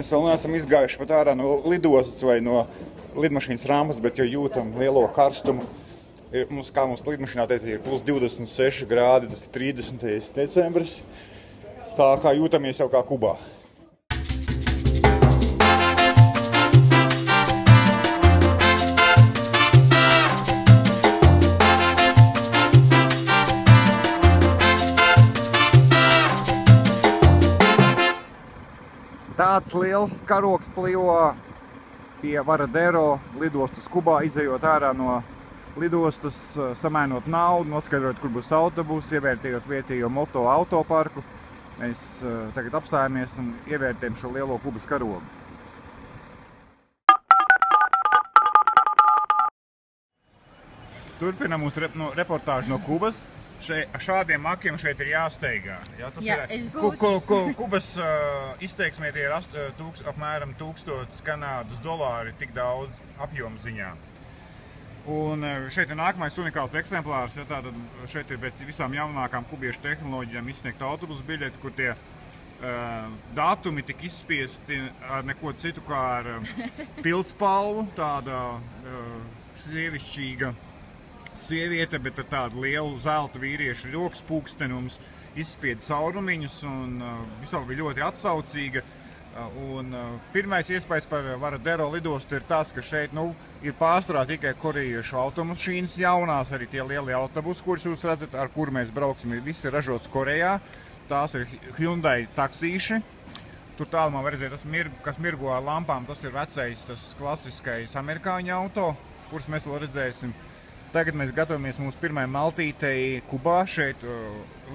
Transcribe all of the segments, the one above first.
Mēs vēl neesam izgājuši pat ārā no lidostas vai no lidmašīnas rampas, bet jau jūtam lielo karstumu. Kā mums lidmašīnā teica, ir plus 26 grādi, tas ir 30. decembris. Tā kā jūtamies jau kā Kubā. Tāds liels karogs plivo pie Varadero lidostas Kubā, izejot ārā no lidostas, samainot naudu, noskaidrot, kur būs autobus, ievērtējot vietējo moto autoparku. Mēs tagad apstājamies un ievērtējam šo lielo Kubas karogu. Turpinam mūsu reportāžu no Kubas. Šādiem makiem šeit ir jāsteigā. Kubas izteiksmē tie ir apmēram 1000 Kanādas dolāri, tik daudz apjomu ziņā. Un šeit ir nākamais unikāls eksemplārs. Tātad šeit ir pēc visām jaunākām kubiešu tehnoloģijām izsniegta autobusu biļeti, kur tie datumi tika izspiesti ar neko citu kā ar pildspalvu, tāda sievišķīga sieviete, bet ar tādu lielu zelta vīriešu ļoks pūkstenums izspieda caurumiņus un vispār bija ļoti atsaucīga. Un pirmais iespējas par Varadero lidostu ir tas, ka šeit ir pārsvarā tikai korejiešu automašīnas jaunās, arī tie lielie autobusi, kurus jūs redzat, ar kuru mēs brauksim, ir visi ražots Korejā. Tās ir Hyundai taksīši. Tur tālumā var redzēt, kas mirgo ar lampām, tas ir vecais, tas klasiskais amerikāņu auto, kurus mēs vēl redzēsim. Tagad mēs gatavamies mūsu pirmai maltītei Kubā, šeit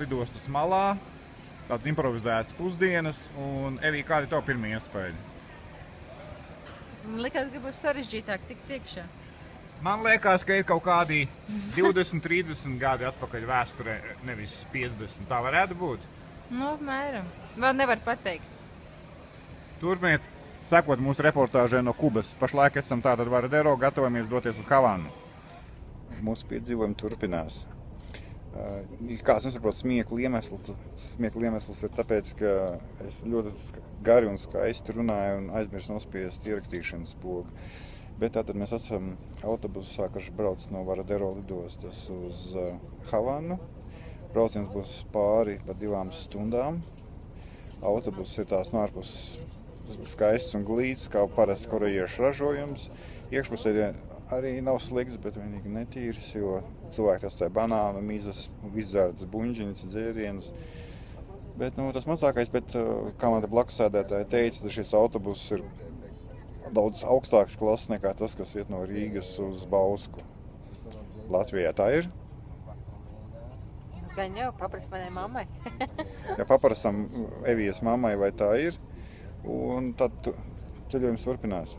lidostas malā. Tātad improvizētas pusdienas. Un, Evī, kādi ir tavi pirmie iespēja? Man likās, ka būs sarežģītāk tikt iekšā. Man liekas, ka ir kaut kādi 20-30 gadi atpakaļ vēsturē, nevis 50. Tā varētu būt? Apmēram. Vēl nevar pateikt. Turpiniet sekot mūsu reportāžai no Kubas. Pašlaik esam tātad Varadero, gatavamies doties uz Havanu. Mūsu piedzīvojumi turpinās. Kāds nesaprot smieklu iemesls. Smieklu iemesls ir tāpēc, ka es ļoti gari un skaisti runāju un aizmirsu nospiest ierakstīšanas pogu. Bet tātad mēs esam autobusu sākuši brauc no Varadero lidostas uz Havanu. Brauciens būs pāri pa 2 stundām. Autobus ir tās ārpus skaists un glīts, kā parasti korejiešu ražojums. Iekšpusē arī nav slikts, bet vienīgi netīrs, jo cilvēki atstāja banānu, mizas, izdzērtas buņģiņas, dzērienus. Bet tas mazākais, kā man te blakussēdētāji teica, tad šis autobus ir daudz augstāks klases nekā tas, kas iet no Rīgas uz Bausku. Latvijā tā ir? Gan jau, paprast manai mammai. Ja paprasam Evijas mammai, vai tā ir, un tad ceļojums turpinās.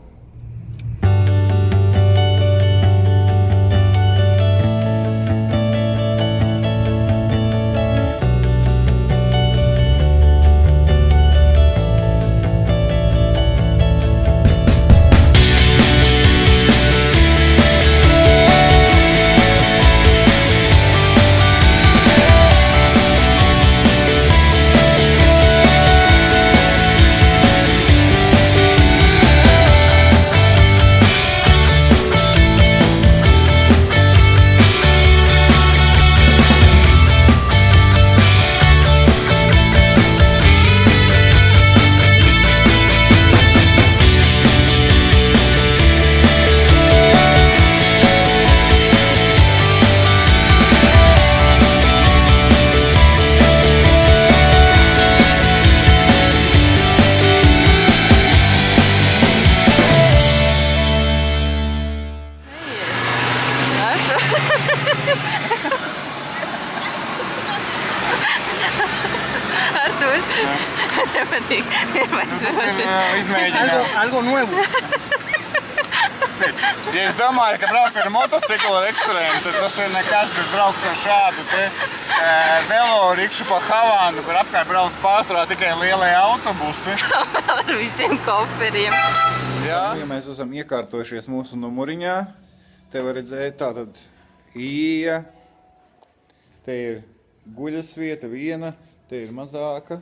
Artur, te patīk. Tas ir izmēģinājums. Algo nuevo. Ja es domāju, ka braukt ar motociklu ar ekstrēmu, tad tas ir nekas, bet braukt ar šādu te velorikšu pa Havanu, kur apkārt brauc pārsvarā tikai lielie autobusi. Vēl ar visiem koferiem. Jā. Ja mēs esam iekārtojušies mūsu numuriņā, te var redzēt tātad ija, te ir guļasvieta viena, te ir mazāka,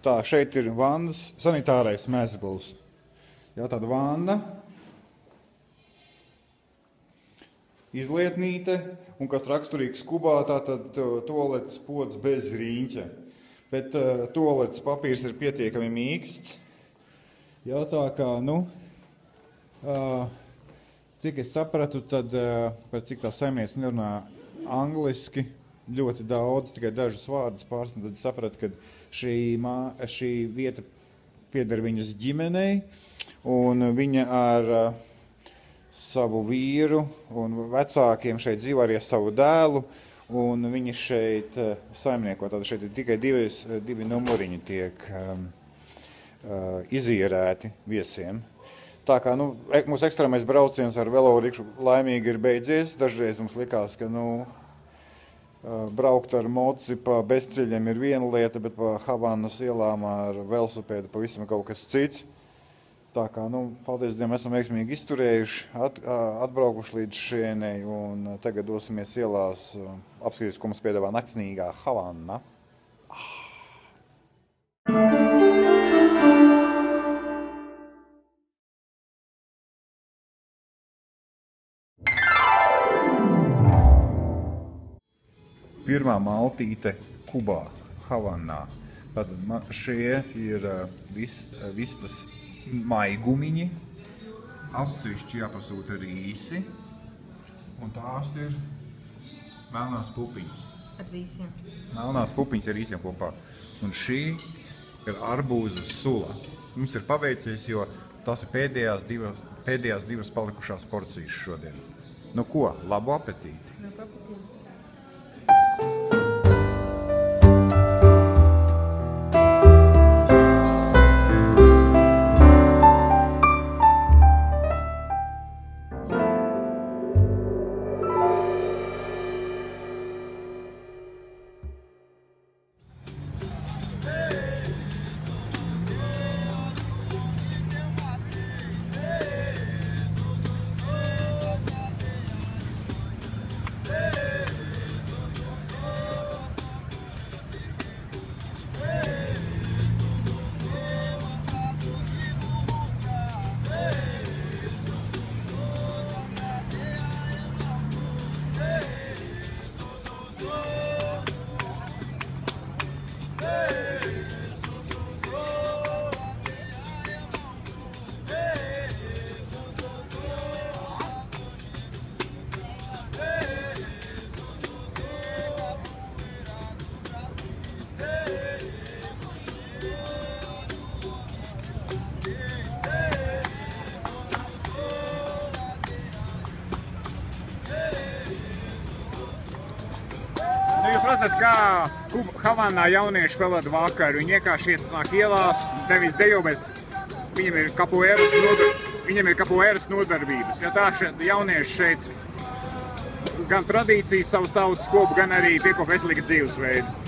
Tā, šeit ir vannas sanitārais mezgls. Jā, tāda vanna, izlietnīte, un kas raksturīgs Kubā, tātad tualetes pods bez riņķa. Bet tualetes papīrs ir pietiekami mīksts. Jā, tā kā, cik es sapratu, tad, pēc cik tā saimniece nerunā angliski, ļoti daudz, tikai dažus vārdus pārsniedz, tad sapratu, ka šī vieta pieder viņas ģimenei, un viņa ar savu vīru un vecākiem šeit dzīvo arī savu dēlu, un viņi šeit saimnieko. Tātad šeit ir tikai divi numuriņi tiek izīrēti viesiem. Tā kā mūsu ekstrēmais brauciens ar velorikšu laimīgi ir beidzies. Dažreiz mums likās, ka braukt ar moci pa bezceļiem ir viena lieta, bet pa Havanas ielām ar velosipēdu pavisam kaut kas cits. Tā kā, paldies Dievam, esam veiksmīgi izturējuši, atbraukuši līdz šienei, un tagad dosimies ielās apskatīties, ko mums piedāvā naktsnīgā Havana. Pirmā maltīte Kubā, Havanā. Tātad šie ir vistas maigumiņi, atsevišķi jāpasūta rīsi, un tās ir melnās pupiņas. Ar rīsiem. Melnās pupiņas ar rīsiem kopā. Un šī ir arbūza sula. Mums ir paveicies, jo tās ir pēdējās divas palikušās porcijas šodien. Nu ko, labu apetīti! Labu apetīti! Jūs redzat, kā Havanā jaunieši pavada vakaru. Viņi vienkārši ienāk ielās, nevis dejo, bet viņiem ir kapoeiras nodarbības. Ja tā jaunieši šeit gan tradīcijas savas tautas kopu, gan arī piekop veselīgu dzīvesveidu.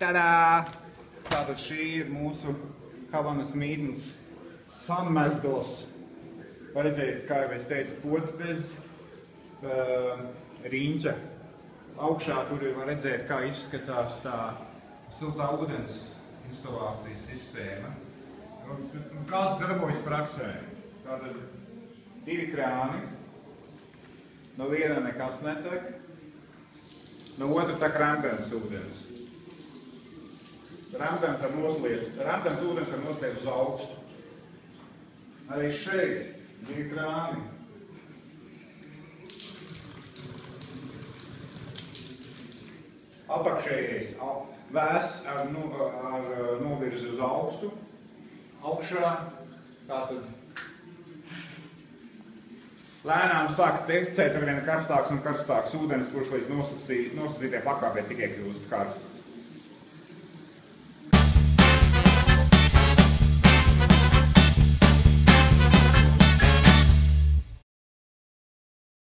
Tadā! Tātad šī ir mūsu Havanas mītnes sammezgls. Var redzēt, kā jau es teicu, pods bez riņķa. Augšā tur var redzēt, kā izskatās tā siltā ūdens instalācijas sistēma. Kāds darbojas praksē? Tātad 2 krāni. No viena nekas netek. No otra tek rentens ūdens. Rentens ūdens var nosliet uz augstu. Arī šeit 2 krāni. Apakšējais vēss ar novirzi uz augstu. Augšā tātad lēnām sāk tekcēt ar vien karstāks un karstāks ūdens, kurš līdz nosacītajai pakāpei tikai kļūst karsts.